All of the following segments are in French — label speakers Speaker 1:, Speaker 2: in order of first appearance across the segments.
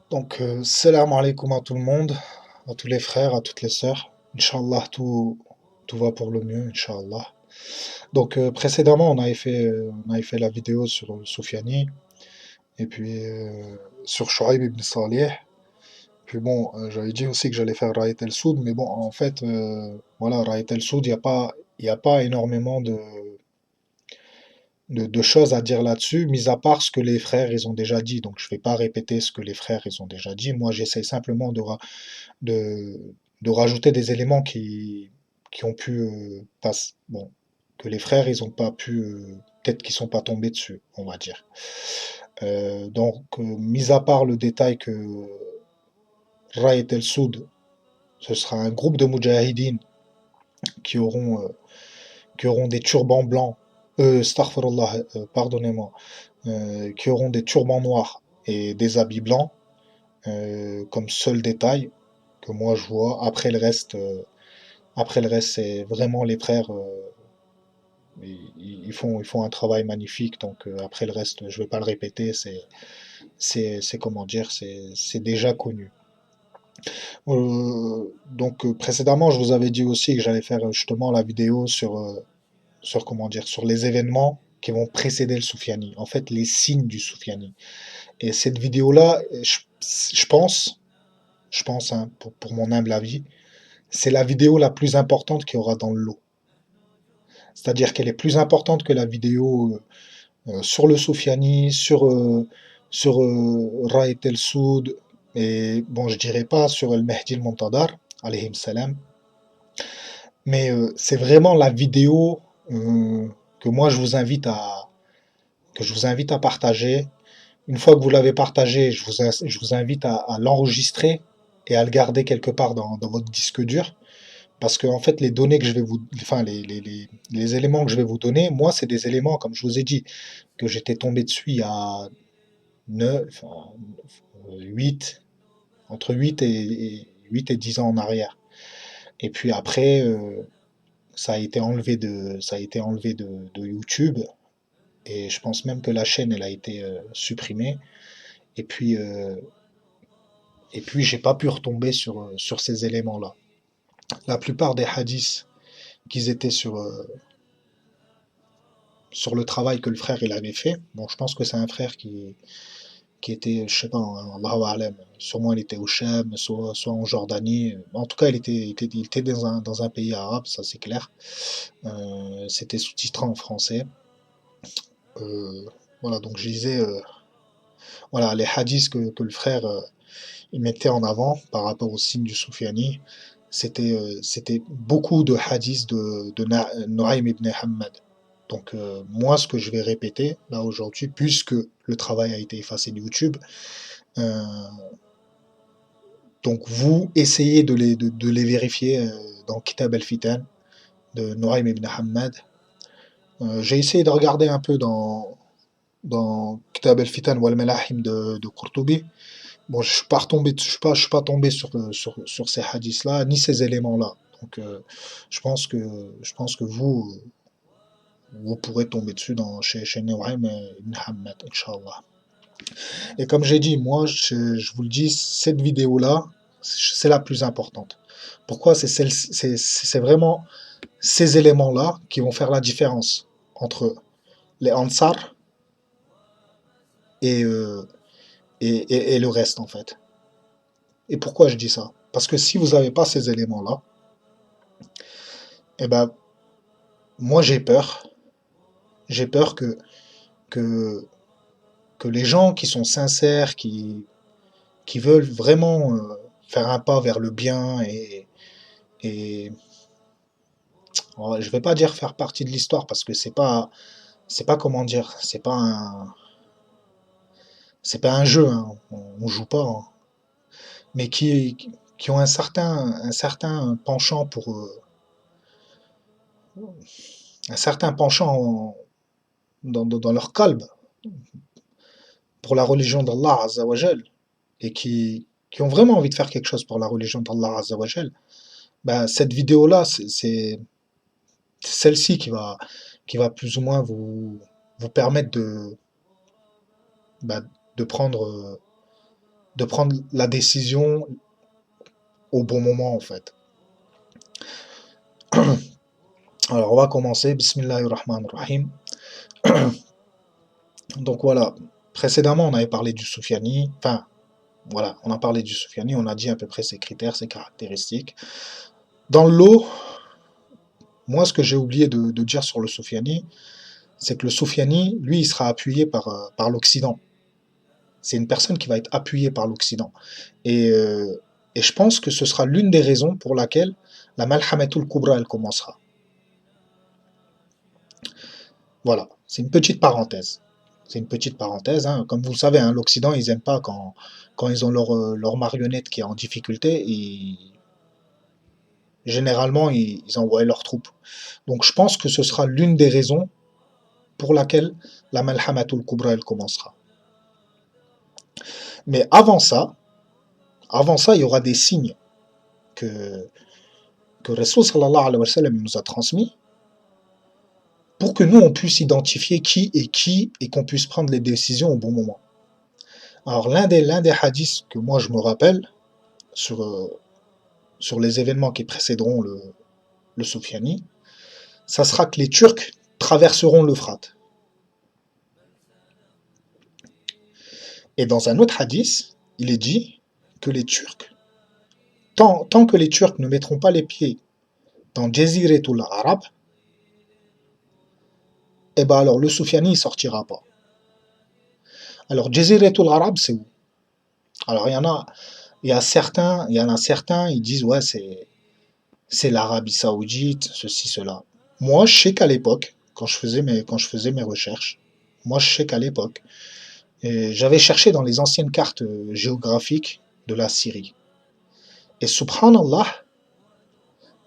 Speaker 1: Donc, salam alaikum à tout le monde, à tous les frères, à toutes les sœurs. Inch'Allah, tout va pour le mieux, Inch'Allah. Donc, précédemment, on avait fait la vidéo sur Soufiani, et puis sur Shuaib ibn Salih. Puis bon, j'avais dit aussi que j'allais faire Raït El Soud, mais bon, en fait, voilà, Raït El Soud, il y a pas énormément de choses à dire là-dessus, mis à part ce que les frères, ils ont déjà dit. Donc, je vais pas répéter ce que les frères, ils ont déjà dit. Moi, j'essaie simplement de, de rajouter des éléments qui ont pu bon, que les frères ils ont pas pu peut-être qu'ils sont pas tombés dessus, on va dire. Donc mis à part le détail que Raït El Soud, ce sera un groupe de Moudjahidines qui auront des turbans blancs, astaghfirullah, pardonnez-moi, qui auront des turbans noirs et des habits blancs comme seul détail que moi je vois. Après le reste, c'est vraiment les frères, ils font un travail magnifique. Donc après le reste, je vais pas le répéter, c'est comment dire, c'est déjà connu. Donc précédemment, je vous avais dit aussi que j'allais faire justement la vidéo sur comment dire, sur les événements qui vont précéder le Soufiani. En fait, les signes du Soufiani. Et cette vidéo-là, je pense, hein, pour mon humble avis, c'est la vidéo la plus importante qu'il y aura dans le lot. C'est-à-dire qu'elle est plus importante que la vidéo sur le Soufiani, sur Raït El Soud, et bon, je dirais pas sur El Mehdi El Montadar, alayhim salam, mais c'est vraiment la vidéo que moi je vous invite à partager. Une fois que vous l'avez partagée, je vous invite à l'enregistrer et à le garder quelque part dans votre disque dur. Parce que en fait, les données que je vais vous, enfin les éléments que je vais vous donner, moi, c'est des éléments, comme je vous ai dit, que j'étais tombé dessus il y a 9, enfin, 8, entre 8 et 10 ans en arrière. Et puis après, ça a été enlevé de YouTube. Et je pense même que la chaîne, elle a été supprimée. Et puis, j'ai pas pu retomber sur ces éléments-là. La plupart des hadiths qu'ils étaient sur le travail que le frère il avait fait. Bon, je pense que c'est un frère qui était, je sais pas, hein, Allahu a'lam, sûrement il était au Cham, soit en Jordanie. En tout cas, il était dans un pays arabe, ça c'est clair. C'était sous-titré en français. Euh, voilà, donc je disais, voilà, les hadiths que le frère il mettait en avant par rapport au signe du Soufiani, c'était beaucoup de hadiths de Nuaym ibn Hammad. Donc moi, ce que je vais répéter là aujourd'hui, puisque le travail a été effacé de YouTube, euh, donc vous essayez de les vérifier dans Kitab al-Fitan de Nuaym ibn Hammad. J'ai essayé de regarder un peu dans Kitab al-Fitan wal Malahim de Qurtubi. Bon, je suis pas tombé sur ces hadiths-là, ni ces éléments-là. Donc, je pense que vous pourrez tomber dessus chez Nuaym ibn Hammad, Inch'Allah. Et comme j'ai dit, moi, je vous le dis, cette vidéo-là, c'est la plus importante. Pourquoi? C'est vraiment ces éléments-là qui vont faire la différence entre les Ansar et, et le reste, en fait. Et pourquoi je dis ça? Parce que si vous n'avez pas ces éléments-là, eh ben, moi, j'ai peur. J'ai peur que, que les gens qui sont sincères, qui veulent vraiment faire un pas vers le bien et je vais pas dire faire partie de l'histoire parce que c'est pas comment dire, c'est pas un jeu, hein, on joue pas, hein, mais qui ont un certain penchant un certain penchant dans leur calbe pour la religion d'Allah Azzawajal et qui ont vraiment envie de faire quelque chose pour la religion d'Allah Azzawajal, ben, cette vidéo-là, c'est celle-ci qui va plus ou moins vous permettre bah, de prendre de prendre la décision au bon moment, en fait. Alors, on va commencer. Bismillahirrahmanirrahim. Donc voilà, précédemment, on avait parlé du Soufiani. Enfin, voilà, on a parlé du Soufiani, on a dit à peu près ses critères, ses caractéristiques. Dans le lot, moi, ce que j'ai oublié de dire sur le Soufiani, c'est que le Soufiani, lui, il sera appuyé par l'Occident. C'est une personne qui va être appuyée par l'Occident. Et, euh, et je pense que ce sera l'une des raisons pour laquelle la Malhamatul Kubra, elle commencera. Voilà, c'est une petite parenthèse. C'est une petite parenthèse, hein. Comme vous le savez, hein, l'Occident, ils n'aiment pas quand ils ont leur marionnette qui est en difficulté, et généralement, ils envoient leurs troupes. Donc je pense que ce sera l'une des raisons pour laquelle la Malhamatul Kubra, elle commencera. Mais avant ça, il y aura des signes que, que Rasul sallallahu alayhi wa sallam nous a transmis pour que nous, on puisse identifier qui et qu'on puisse prendre les décisions au bon moment. Alors, l'un des hadiths que moi je me rappelle sur, sur les événements qui précéderont le Soufiani, ça sera que les Turcs traverseront l'Euphrate. Et dans un autre hadith, il est dit que les Turcs, tant que les Turcs ne mettront pas les pieds dans Jaziratul Arab, eh ben alors le Soufiani ne sortira pas. Alors Jaziratul Arab, c'est où? Alors il y en a certains, ils disent ouais c'est l'Arabie Saoudite, ceci, cela. Moi, je sais qu'à l'époque, quand je faisais mes recherches, moi je sais qu'à l'époque, j'avais cherché dans les anciennes cartes géographiques de la Syrie. Et subhanallah,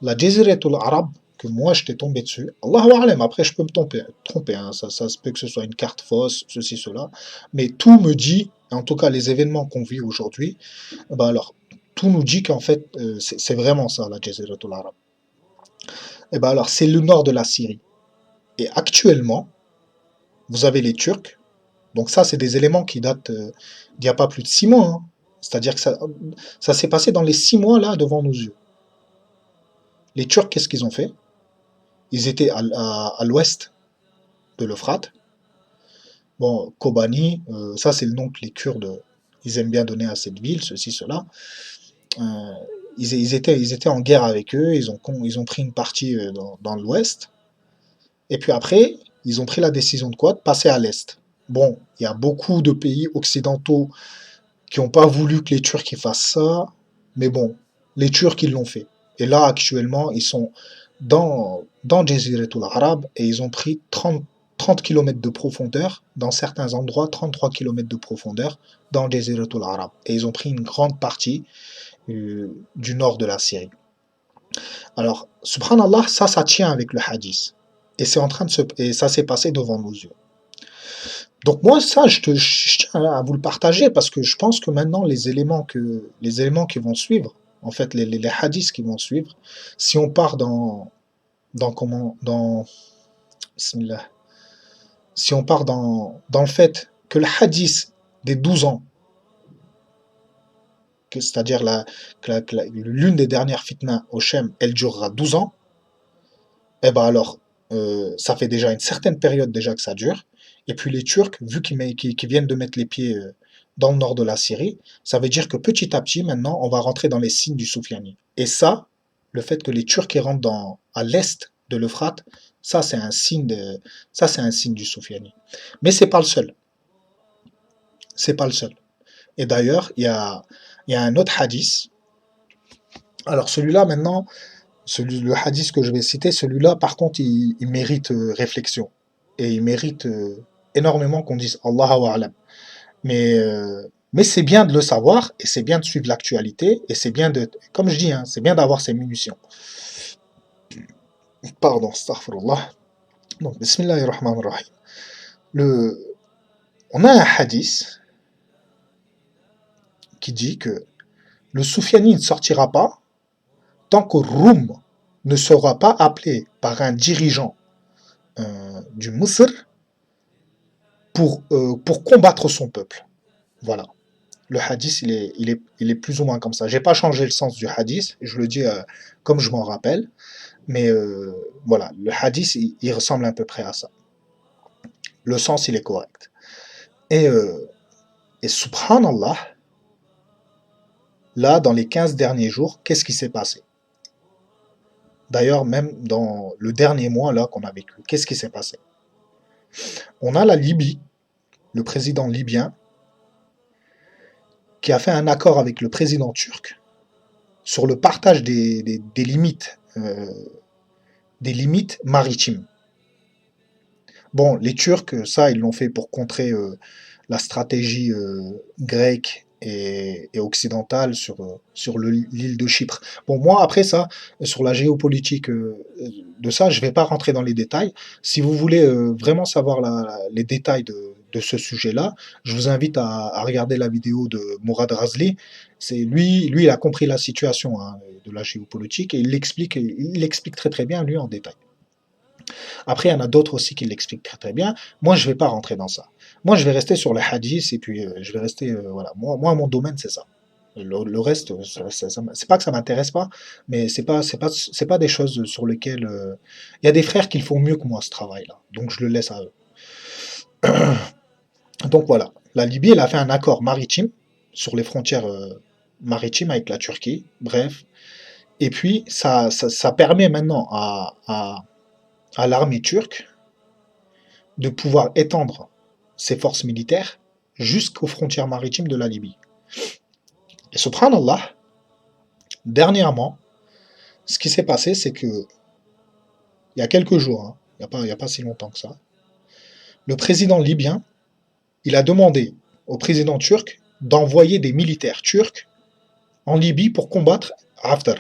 Speaker 1: la Jaziratul Arab, que moi j'étais tombé dessus, Allahu A'lam, après je peux me tromper, hein, ça se peut que ce soit une carte fausse, ceci, cela, mais tout me dit, en tout cas les événements qu'on vit aujourd'hui, bah alors, tout nous dit qu'en fait, c'est vraiment ça, la Jaziratul Arab. Et bah alors, c'est le nord de la Syrie. Et actuellement, vous avez les Turcs, donc ça, c'est des éléments qui datent d'il n'y a pas plus de 6 mois, hein. C'est-à-dire que ça s'est passé dans les 6 mois là devant nos yeux. Les Turcs, qu'est-ce qu'ils ont fait? Ils étaient à l'ouest de l'Euphrate. Bon, Kobani, ça c'est le nom que les Kurdes, ils aiment bien donner à cette ville, ceci, cela. Euh, ils étaient en guerre avec eux, ils ont pris une partie dans l'ouest, et puis après, ils ont pris la décision de quoi? De passer à l'est. Bon, il y a beaucoup de pays occidentaux qui n'ont pas voulu que les Turcs ils fassent ça, mais bon, les Turcs ils l'ont fait. Et là, actuellement, ils sont dans Jaziratul Arab et ils ont pris 30 km de profondeur, dans certains endroits, 33 km de profondeur dans Jaziratul Arab. Et ils ont pris une grande partie du nord de la Syrie. Alors, subhanallah, ça tient avec le hadith. Et c'est en train de et ça s'est passé devant nos yeux. Donc moi, ça, je tiens à vous le partager parce que je pense que maintenant, les éléments qui vont suivre, en fait, les hadiths qui vont suivre, si on part bismillah, si on part dans le fait que le hadith des 12 ans, c'est-à-dire l'une des dernières fitnas au Shem, elle durera 12 ans, eh ben alors, ça fait déjà une certaine période déjà que ça dure. Et puis les Turcs, vu qu'ils viennent de mettre les pieds dans le nord de la Syrie, ça veut dire que petit à petit, maintenant, on va rentrer dans les signes du Soufiani. Et ça, le fait que les Turcs ils rentrent à l'est de l'Euphrate, ça c'est un signe du Soufiani. Mais c'est pas le seul. C'est pas le seul. Et d'ailleurs, il y a un autre hadith. Alors celui-là, maintenant, le hadith que je vais citer, celui-là, par contre, il mérite réflexion. Et il mérite énormément qu'on dise Allahu A'lam. Mais c'est bien de le savoir, et c'est bien de suivre l'actualité, et c'est bien comme je dis, hein, c'est bien d'avoir ses munitions. Pardon, astaghfirullah. Donc, bismillahirrahmanirrahim. Le, on a un hadith qui dit que le Soufiani ne sortira pas tant que Roum ne sera pas appelé par un dirigeant du Misr pour combattre son peuple. Voilà. Le hadith, il est plus ou moins comme ça. J'ai pas changé le sens du hadith, je le dis comme je m'en rappelle, mais voilà, le hadith, il ressemble à peu près à ça. Le sens, il est correct. Et, euh, et subhanallah, là, dans les 15 derniers jours, qu'est-ce qui s'est passé? D'ailleurs, même dans le dernier mois là qu'on a vécu, qu'est-ce qui s'est passé? On a la Libye, le président libyen, qui a fait un accord avec le président turc sur le partage des limites maritimes. Bon, les Turcs, ça, ils l'ont fait pour contrer la stratégie grecque et occidentale sur l'île de Chypre. Bon, moi, après ça, sur la géopolitique de ça, je ne vais pas rentrer dans les détails. Si vous voulez vraiment savoir les détails de ce sujet-là, je vous invite à regarder la vidéo de Mourad Razli. C'est lui, il a compris la situation hein, de la géopolitique et il l'explique très très bien, lui, en détail. Après, il y en a d'autres aussi qui l'expliquent très très bien. Moi, je ne vais pas rentrer dans ça. Moi, je vais rester sur les hadiths et puis je vais rester. Voilà. Moi, mon domaine, c'est ça. Le reste, c'est pas que ça m'intéresse pas, mais c'est pas des choses sur lesquelles. Il y a des frères qui le font mieux que moi, ce travail-là. Donc, je le laisse à eux. Donc, voilà. La Libye, elle a fait un accord maritime sur les frontières maritimes avec la Turquie. Bref. Et puis, ça permet maintenant à l'armée turque de pouvoir étendre ses forces militaires jusqu'aux frontières maritimes de la Libye. Et subhanallah, dernièrement, ce qui s'est passé, c'est que il y a quelques jours, hein, il y a pas si longtemps que ça, le président libyen, il a demandé au président turc d'envoyer des militaires turcs en Libye pour combattre Haftar.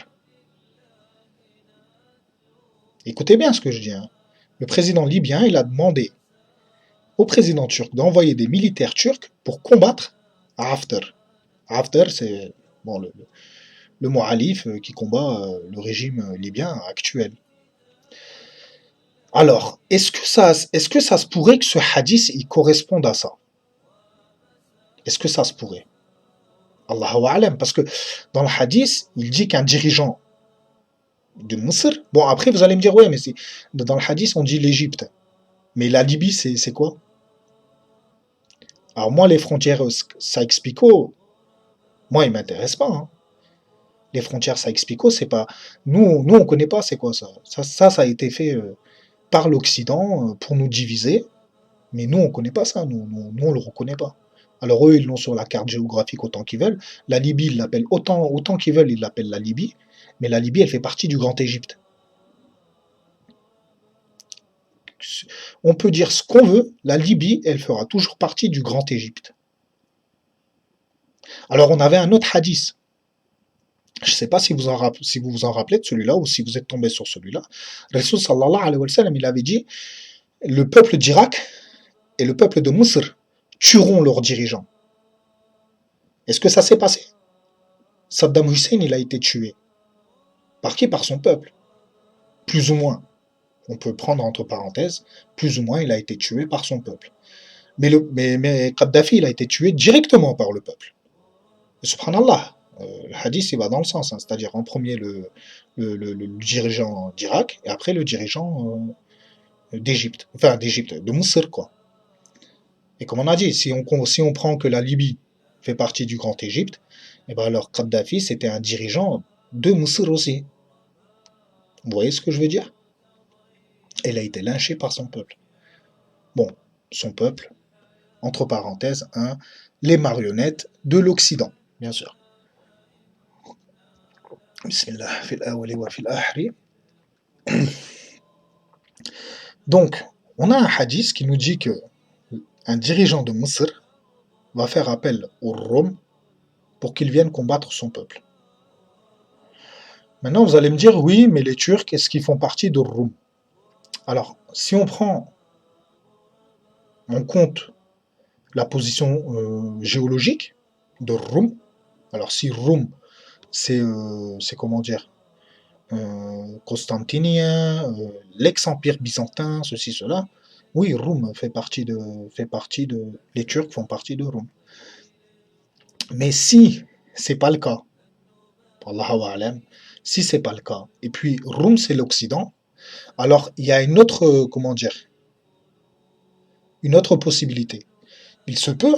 Speaker 1: Écoutez bien ce que je dis. Hein. Le président libyen, il a demandé au président turc d'envoyer des militaires turcs pour combattre Haftar. Haftar, c'est bon, le Mu'alif qui combat le régime libyen actuel. Alors, est-ce que ça se pourrait que ce hadith il corresponde à ça? Est-ce que ça se pourrait? Allahu a'lam, parce que dans le hadith, il dit qu'un dirigeant de Misr, bon après vous allez me dire, ouais, mais dans le hadith on dit l'Égypte, mais la Libye c'est quoi? Alors moi les frontières, ça explique quoi? Moi ils m'intéressent pas. Hein. Les frontières ça explique quoi? C'est pas, nous on connaît pas c'est quoi ça. Ça a été fait par l'Occident pour nous diviser, mais nous, on ne connaît pas ça, nous on ne le reconnaît pas. Alors eux, ils l'ont sur la carte géographique autant qu'ils veulent. La Libye, ils l'appellent autant qu'ils veulent, ils l'appellent la Libye, mais la Libye, elle fait partie du Grand Égypte. On peut dire ce qu'on veut, la Libye, elle fera toujours partie du Grand Égypte. Alors on avait un autre hadith. Je ne sais pas si vous vous en rappelez de celui-là ou si vous êtes tombé sur celui-là. Rasul sallallahu alayhi wa sallam, il avait dit le peuple d'Irak et le peuple de Mousr tueront leurs dirigeants. Est-ce que ça s'est passé? Saddam Hussein, il a été tué. Par qui? Par son peuple. Plus ou moins. On peut prendre entre parenthèses, plus ou moins, il a été tué par son peuple. Mais Kadhafi, il a été tué directement par le peuple. Et subhanallah, le hadith, il va dans le sens, hein, c'est-à-dire en premier le dirigeant d'Irak et après le dirigeant d'Égypte. Enfin, d'Égypte, de Mousser, quoi. Et comme on a dit, si on prend que la Libye fait partie du Grand Égypte, et ben alors Kadhafi, c'était un dirigeant de Mousser aussi. Vous voyez ce que je veux dire? Elle a été lynchée par son peuple. Bon, son peuple, entre parenthèses, hein, les marionnettes de l'Occident, bien sûr. Bismillah, fil awali wa fil ahri. Donc, on a un hadith qui nous dit que un dirigeant de Misr va faire appel aux Roms pour qu'ils viennent combattre son peuple. Maintenant, vous allez me dire, oui, mais les Turcs, est-ce qu'ils font partie de Rum? Alors, si on prend en compte la position géologique de Rum, alors si Rum, c'est comment dire, constantinien, l'ex-empire byzantin, ceci, cela, oui, Rum fait partie de, les Turcs font partie de Rum. Mais si c'est pas le cas, Allahu a'lam, si c'est pas le cas, et puis Roum c'est l'Occident, alors il y a une autre, comment dire, une autre possibilité. Il se peut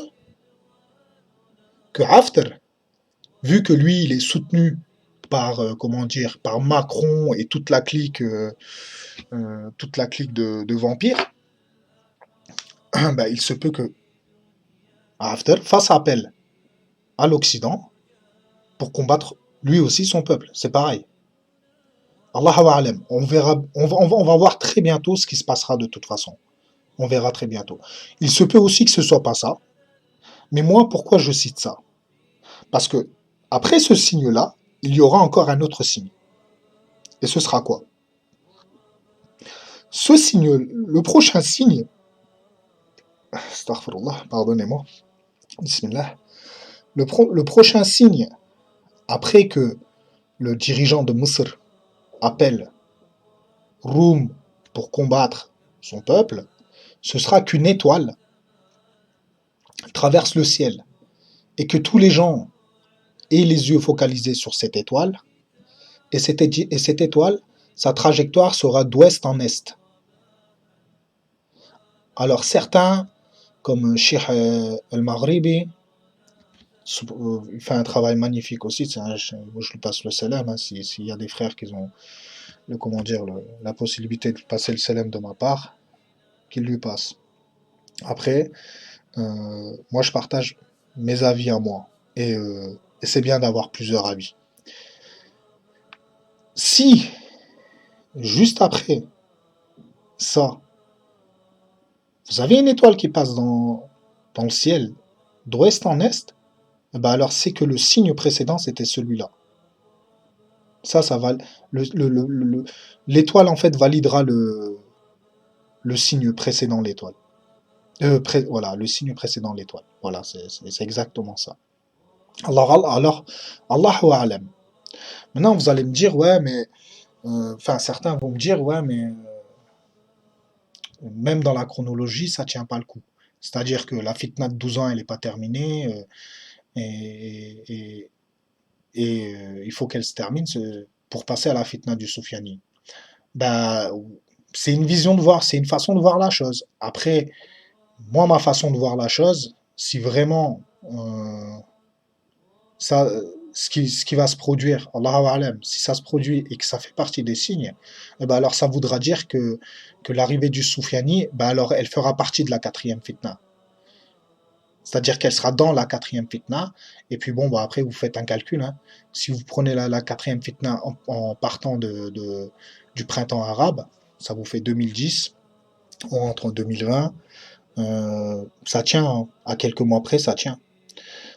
Speaker 1: que Haftar, vu que lui il est soutenu par, comment dire, par Macron et toute la clique de vampires, bah, il se peut que Haftar fasse appel à l'Occident pour combattre lui aussi son peuple. C'est pareil. Allahu a'lam. On verra, on va voir très bientôt ce qui se passera de toute façon. On verra très bientôt. Il se peut aussi que ce soit pas ça. Mais moi, pourquoi je cite ça? Parce que après ce signe-là, il y aura encore un autre signe. Et ce sera quoi? Ce signe, le prochain signe, astaghfirullah, pardonnez-moi, bismillah, le prochain signe, après que le dirigeant de Misr appelle Roum pour combattre son peuple, ce sera qu'une étoile traverse le ciel et que tous les gens aient les yeux focalisés sur cette étoile, et cette étoile, sa trajectoire sera d'ouest en est. Alors certains, comme Sheikh El-Maghribi, il fait un travail magnifique aussi, moi je lui passe le salam, hein, s'il y a des frères qui ont comment dire, la possibilité de passer le salam de ma part, qu'il lui passe. Après, moi je partage mes avis à moi, et c'est bien d'avoir plusieurs avis. Si, juste après ça, vous avez une étoile qui passe dans le ciel d'ouest en est, eh ben alors c'est que le signe précédent c'était celui-là. Ça va. L'étoile en fait validera le signe précédent l'étoile. Voilà, le signe précédent l'étoile. Voilà, c'est exactement ça. Alors, Allahu a'lam. Maintenant, vous allez me dire, ouais, mais. Enfin, certains vont me dire, ouais, mais même dans la chronologie, ça tient pas le coup. C'est-à-dire que la fitna de 12 ans, elle n'est pas terminée, et, et- il faut qu'elle se termine pour passer à la fitna du Soufiani. Ben, c'est une vision de voir, c'est une façon de voir la chose. Après, moi, ma façon de voir la chose, si vraiment ça, ce qui va se produire, Allahu A'lam, si ça se produit et que ça fait partie des signes, eh ben alors ça voudra dire que l'arrivée du Soufiani, ben alors elle fera partie de la quatrième fitna. C'est-à-dire qu'elle sera dans la quatrième fitna, et puis bon, bah après vous faites un calcul, hein. Si vous prenez la quatrième fitna en partant du printemps arabe, ça vous fait 2010, on rentre en 2020, ça tient, hein. À quelques mois près, ça tient.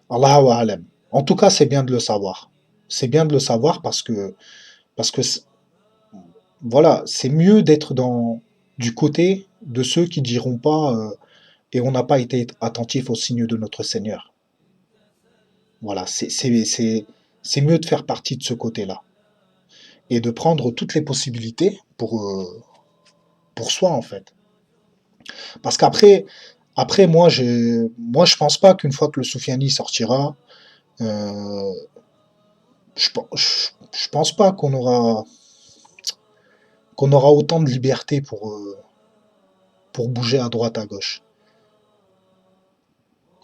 Speaker 1: Allahu A'lam. En tout cas, c'est bien de le savoir. C'est bien de le savoir parce que voilà, c'est mieux d'être du côté de ceux qui diront pas et on n'a pas été attentif aux signes de notre Seigneur. Voilà, c'est mieux de faire partie de ce côté-là et de prendre toutes les possibilités pour soi en fait. Parce qu'après moi je pense pas qu'une fois que le Soufiani sortira, euh, je pense pas qu'on aura autant de liberté pour bouger à droite à gauche.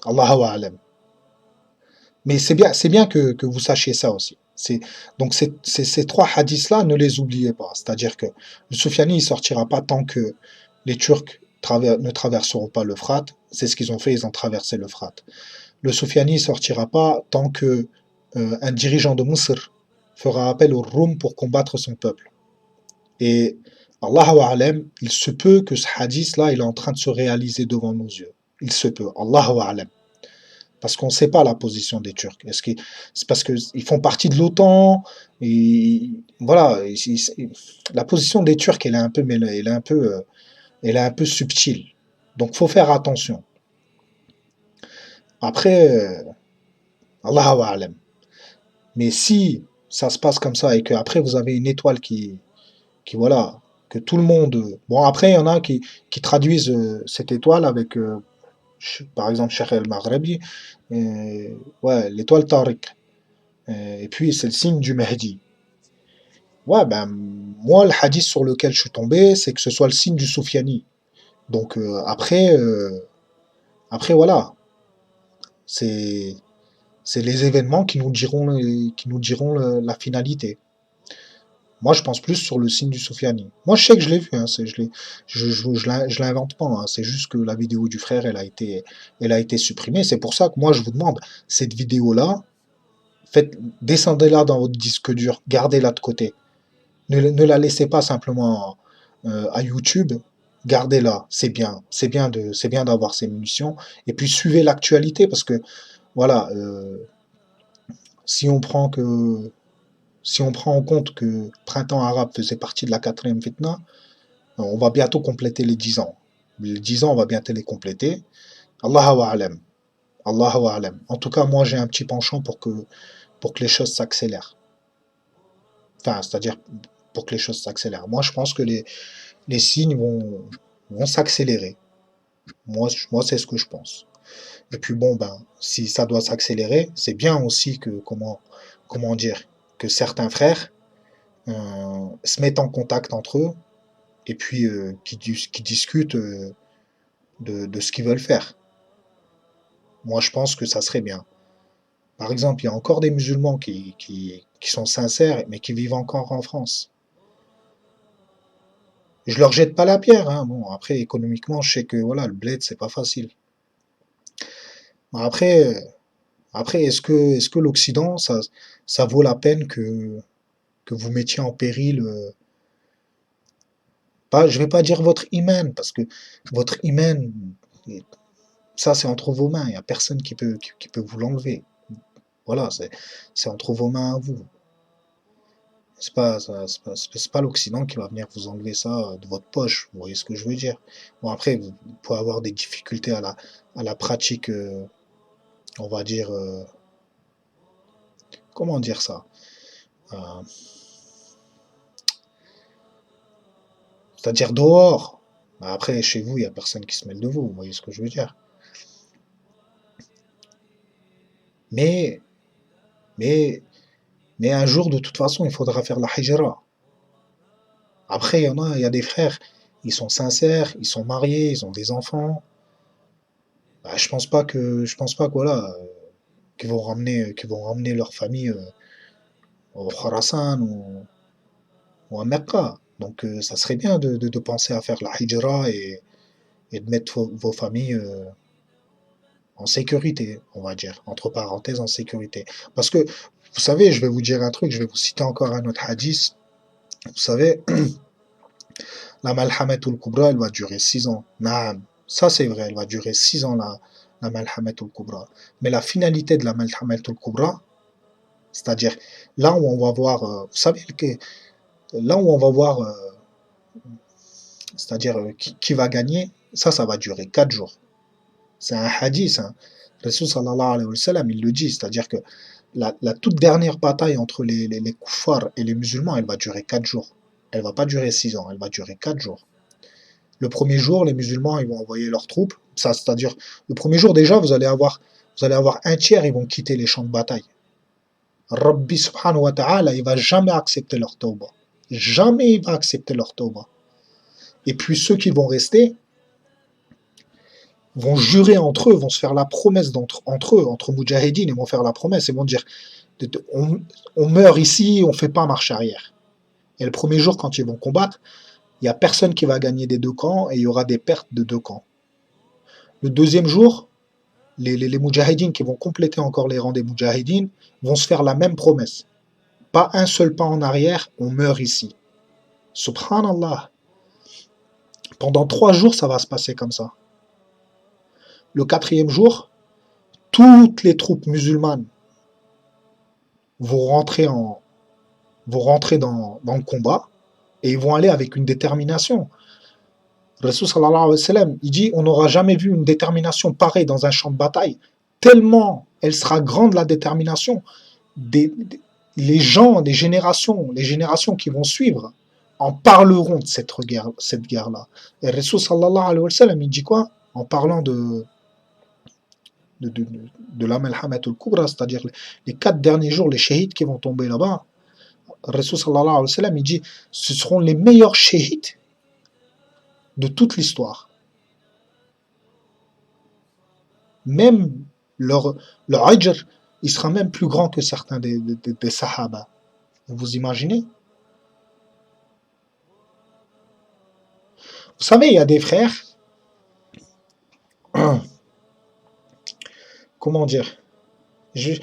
Speaker 1: Allahu a'lam. Mais c'est bien que vous sachiez ça aussi. Donc ces trois hadiths-là, ne les oubliez pas. C'est-à-dire que le Soufiani il sortira pas tant que les Turcs ne traverseront pas l'Euphrate. C'est ce qu'ils ont fait, ils ont traversé l'Euphrate. Le Soufiani il sortira pas tant que un dirigeant de Misr fera appel au Roum pour combattre son peuple. Et Allahu a'lam, il se peut que ce hadith-là, il est en train de se réaliser devant nos yeux. Il se peut. Allahu a'lam. Parce qu'on ne sait pas la position des Turcs. C'est parce qu'ils font partie de l'OTAN et voilà, la position des Turcs elle est un peu elle est un peu subtile. Donc faut faire attention. Après, Allahu a'lam. Mais si ça se passe comme ça et qu'après vous avez une étoile qui voilà, que tout le monde. Bon après il y en a qui traduisent cette étoile avec Par exemple, Cheikh El-Maghrabi, ouais, l'étoile Tariq. Et puis, c'est le signe du Mahdi. Ouais, ben, moi, le hadith sur lequel je suis tombé, c'est que ce soit le signe du Soufiani. Donc, après, voilà, c'est, c'est les événements qui nous diront la finalité. Moi, je pense plus sur le signe du Soufiani. Moi, je sais que je l'ai vu, hein, je l'invente pas, hein, c'est juste que la vidéo du frère, elle a été supprimée. C'est pour ça que moi, je vous demande, cette vidéo-là, descendez-la dans votre disque dur, gardez-la de côté. Ne la laissez pas simplement à YouTube. Gardez-la, c'est bien d'avoir ces munitions. Et puis suivez l'actualité parce que voilà, si on prend que, si on prend en compte que Printemps Arabe faisait partie de la quatrième fitna, on va bientôt compléter les 10 ans. Les 10 ans, on va bientôt les compléter. Allahu a'lam. Allahu a'lam. En tout cas, moi, j'ai un petit penchant pour que les choses s'accélèrent. Enfin, c'est-à-dire pour que les choses s'accélèrent. Moi, je pense que les signes vont s'accélérer. Moi, c'est ce que je pense. Et puis bon, ben, si ça doit s'accélérer, c'est bien aussi que, comment dire, que certains frères se mettent en contact entre eux et puis qui discutent de ce qu'ils veulent faire. Moi, je pense que ça serait bien. Par exemple, il y a encore des musulmans qui sont sincères, mais qui vivent encore en France. Je leur jette pas la pierre, hein. Bon, après, économiquement, je sais que voilà, le bled, c'est pas facile. Après, est-ce que l'Occident, ça vaut la peine que vous mettiez en péril, pas, je vais pas dire votre iman, parce que votre iman, ça, c'est entre vos mains. Il n'y a personne qui peut vous l'enlever. Voilà, c'est entre vos mains à vous. C'est pas l'Occident qui va venir vous enlever ça de votre poche. Vous voyez ce que je veux dire? Bon, après, vous pouvez avoir des difficultés à la pratique, on va dire, comment dire ça? Euh, C'est-à-dire dehors. Bah, après, chez vous, il n'y a personne qui se mêle de vous. Vous voyez ce que je veux dire? Mais, mais, mais un jour, de toute façon, il faudra faire la hijra. Après, il y a des frères, ils sont sincères, ils sont mariés, ils ont des enfants. Bah, je pense pas que voilà, qu'ils vont ramener leur famille au Khorasan ou à Mecca. Donc, ça serait bien de penser à faire la hijra et de mettre vos familles en sécurité, on va dire, entre parenthèses en sécurité. Parce que, vous savez, je vais vous dire un truc, je vais vous citer encore un autre hadith. Vous savez, la Malhamatul Kubra, elle va durer 6 ans. Naam. Ça, c'est vrai, elle va durer 6 ans, la Malhamatul Kubra. Mais la finalité de la Malhamatul Kubra, c'est-à-dire là où on va voir, vous savez, là où on va voir, c'est-à-dire qui va gagner, ça va durer 4 jours. C'est un hadith, hein. Rasul sallallahu alayhi wa sallam, il le dit, c'est-à-dire que la toute dernière bataille entre les kuffars et les musulmans, elle va durer 4 jours. Elle va pas durer 6 ans, elle va durer 4 jours. Le premier jour, les musulmans, ils vont envoyer leurs troupes. Ça, c'est-à-dire, le premier jour, déjà, vous allez avoir un tiers, ils vont quitter les champs de bataille. Rabbi subhanahu wa ta'ala, il va jamais accepter leur tauba. Jamais il va accepter leur tauba. Et puis ceux qui vont rester vont jurer entre eux, vont se faire la promesse entre eux, entre Moudjahidines, ils vont faire la promesse, ils vont dire on, on meurt ici, on fait pas marche arrière. Et le premier jour, quand ils vont combattre, il n'y a personne qui va gagner des deux camps et il y aura des pertes de deux camps. Le deuxième jour, les Moudjahidines qui vont compléter encore les rangs des Moudjahidines vont se faire la même promesse. Pas un seul pas en arrière, on meurt ici. Subhanallah. Pendant 3 jours, ça va se passer comme ça. Le quatrième jour, toutes les troupes musulmanes vont rentrer, dans le combat et ils vont aller avec une détermination. Rasul sallallahu alayhi wa sallam, il dit on n'aura jamais vu une détermination pareille dans un champ de bataille, tellement elle sera grande la détermination. Les gens, les générations qui vont suivre, en parleront de cette guerre-là. Et Rasul sallallahu alayhi wa sallam, il dit quoi en parlant de la Malhamat al-Kubra, c'est-à-dire les 4 derniers jours, les shahids qui vont tomber là-bas. Le Rasul sallallahu alayhi wa sallam, il dit ce seront les meilleurs shahids de toute l'histoire. Même leur ajr, il sera même plus grand que certains des Sahaba. Vous imaginez? Vous savez, il y a des frères, comment dire, je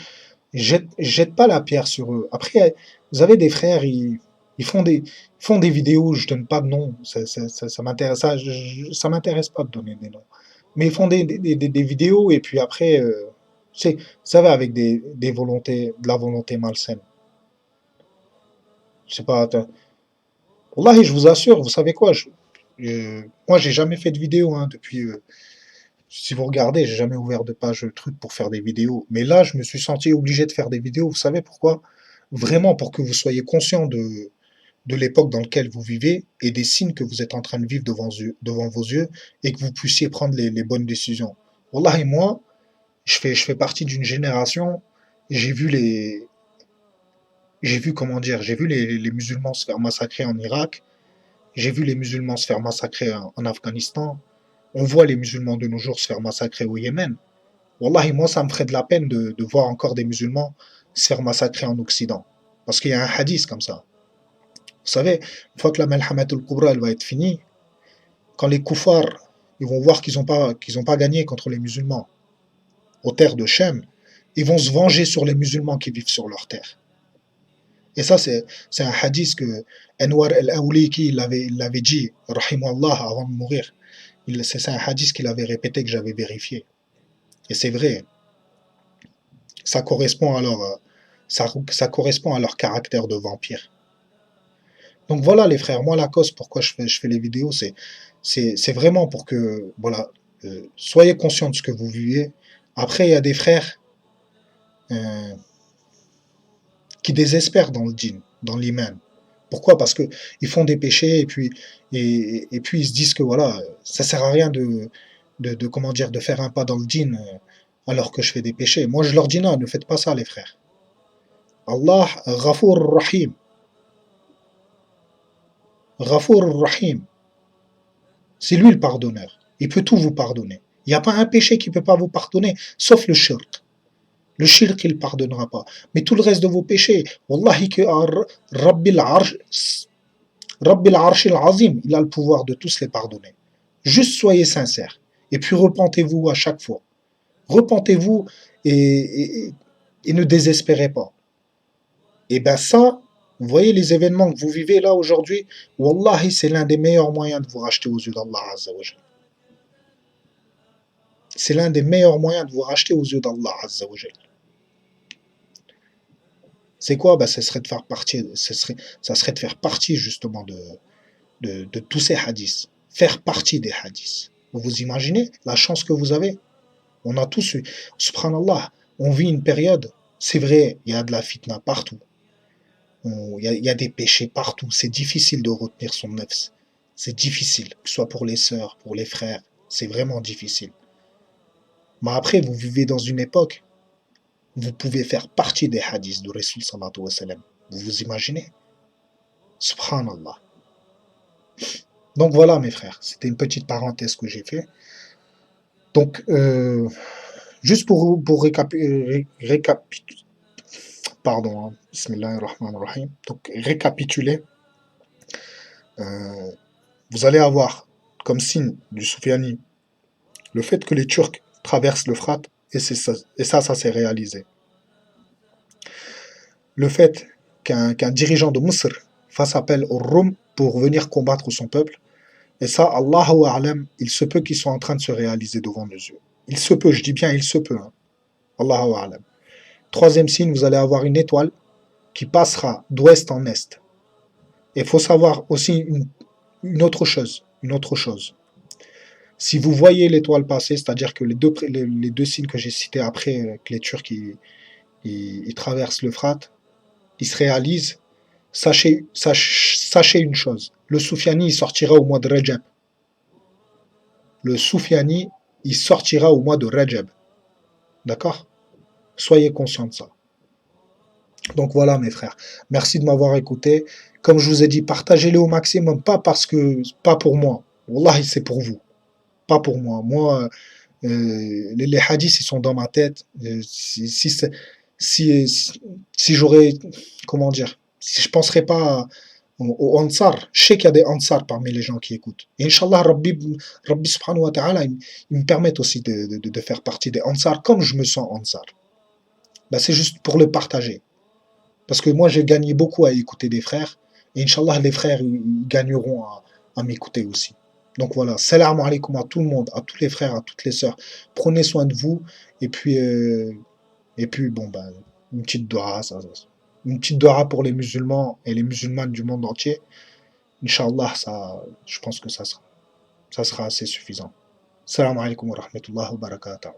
Speaker 1: jette pas la pierre sur eux. Après, vous avez des frères, ils font des vidéos, je donne pas de nom, ça m'intéresse, ça m'intéresse pas de donner des noms. Mais ils font des vidéos et puis après, vous savez, avec des volontés, de la volonté malsaine. Je sais pas, Wallahi, je vous assure, vous savez quoi, moi j'ai jamais fait de vidéo hein, depuis. Si vous regardez, j'ai jamais ouvert de page truc pour faire des vidéos. Mais là, je me suis senti obligé de faire des vidéos. Vous savez pourquoi? Vraiment pour que vous soyez conscient de l'époque dans laquelle vous vivez et des signes que vous êtes en train de vivre devant vos yeux et que vous puissiez prendre les bonnes décisions. Wallahi, moi, je fais partie d'une génération, j'ai vu comment dire, j'ai vu les musulmans se faire massacrer en Irak, j'ai vu les musulmans se faire massacrer en Afghanistan, on voit les musulmans de nos jours se faire massacrer au Yémen. Wallahi, moi, ça me ferait de la peine de voir encore des musulmans se faire massacrer en Occident. Parce qu'il y a un hadith comme ça. Vous savez, une fois que la Malhamat al-Kubra elle va être finie, quand les koufars ils vont voir qu'ils ont pas gagné contre les musulmans aux terres de Shem, ils vont se venger sur les musulmans qui vivent sur leur terre. Et ça, c'est un hadith que Anwar al-Awliki l'avait dit, rahimahullah, avant de mourir. C'est un hadith qu'il avait répété que j'avais vérifié. Et c'est vrai, ça correspond à ça correspond à leur caractère de vampire. Donc voilà les frères, moi la cause pourquoi je fais les vidéos, c'est vraiment pour que, voilà, soyez conscients de ce que vous vivez. Après, il y a des frères euh, qui désespèrent dans le djinn, dans l'iman. Pourquoi? Parce que ils font des péchés et puis ils se disent que voilà, ça sert à rien comment dire, de faire un pas dans le djinn alors que je fais des péchés. Moi je leur dis non, ne faites pas ça les frères. Allah, Ghafour Rahim. Ghafour Rahim. C'est lui le pardonneur. Il peut tout vous pardonner. Il n'y a pas un péché qu'il ne peut pas vous pardonner, sauf le shirk. Le shirk, il ne pardonnera pas. Mais tout le reste de vos péchés, Wallahi que Rabbil Arsh al-Azim, il a le pouvoir de tous les pardonner. Juste soyez sincères. Et puis repentez-vous à chaque fois. Repentez-vous et ne désespérez pas. Et bien ça, vous voyez les événements que vous vivez là aujourd'hui, Wallahi, c'est l'un des meilleurs moyens de vous racheter aux yeux d'Allah Azza wa Jal. C'est l'un des meilleurs moyens de vous racheter aux yeux d'Allah Azza wa Jal. C'est quoi? Ben, ça serait de faire partie, ça serait de faire partie justement de tous ces hadiths. Faire partie des hadiths. Vous imaginez la chance que vous avez? On a tous eu, subhanallah, on vit une période, c'est vrai, il y a de la fitna partout. Il y a des péchés partout. C'est difficile de retenir son nefs. C'est difficile, que ce soit pour les sœurs, pour les frères. C'est vraiment difficile. Mais après, vous vivez dans une époque, vous pouvez faire partie des hadiths de Rasul sallallahu alayhi wa sallam. Vous vous imaginez? Subhanallah. Donc voilà mes frères, c'était une petite parenthèse que j'ai fait. Donc, juste pour pardon, hein, bismillahirrahmanirrahim. Donc, récapituler, euh, vous allez avoir comme signe du Soufiani le fait que les Turcs traversent l'Euphrate, et ça s'est réalisé. Le fait qu'un dirigeant de Mousr fasse appel aux Roms pour venir combattre son peuple, et ça, Allahu A'lam, il se peut qu'ils soient en train de se réaliser devant nos yeux. Il se peut, je dis bien il se peut. Hein. Allahu A'lam. Troisième signe, vous allez avoir une étoile qui passera d'ouest en est. Et il faut savoir aussi une autre chose. Une autre chose. Si vous voyez l'étoile passer, c'est-à-dire que les deux signes que j'ai cités après, que les Turcs ils traversent l'Euphrate, ils se réalisent, sachez une chose. Le Soufiani, il sortira au mois de Rajab. Le Soufiani, il sortira au mois de Rajab. D'accord? Soyez conscients de ça. Donc voilà mes frères, merci de m'avoir écouté. Comme je vous ai dit, partagez-le au maximum, pas pour moi. Wallahi, c'est pour vous, pas pour moi. Moi, les hadiths, ils sont dans ma tête. Si, si j'aurais, comment dire, si je penserais pas aux Ansar, je sais qu'il y a des Ansar parmi les gens qui écoutent. Et Inch'Allah, Rabbi subhanahu wa ta'ala, ils me permettent aussi de faire partie des Ansar comme je me sens Ansar. Ben, c'est juste pour le partager. Parce que moi, j'ai gagné beaucoup à écouter des frères. Et Inch'Allah, les frères, ils gagneront à m'écouter aussi. Donc voilà, salam alaikum à tout le monde, à tous les frères, à toutes les sœurs. Prenez soin de vous. Et puis bon, ben, une petite dua, une petite dua pour les musulmans et les musulmanes du monde entier. Inch'Allah, ça, je pense que ça sera assez suffisant. Salam alaikum wa rahmatullahi wa barakatuh.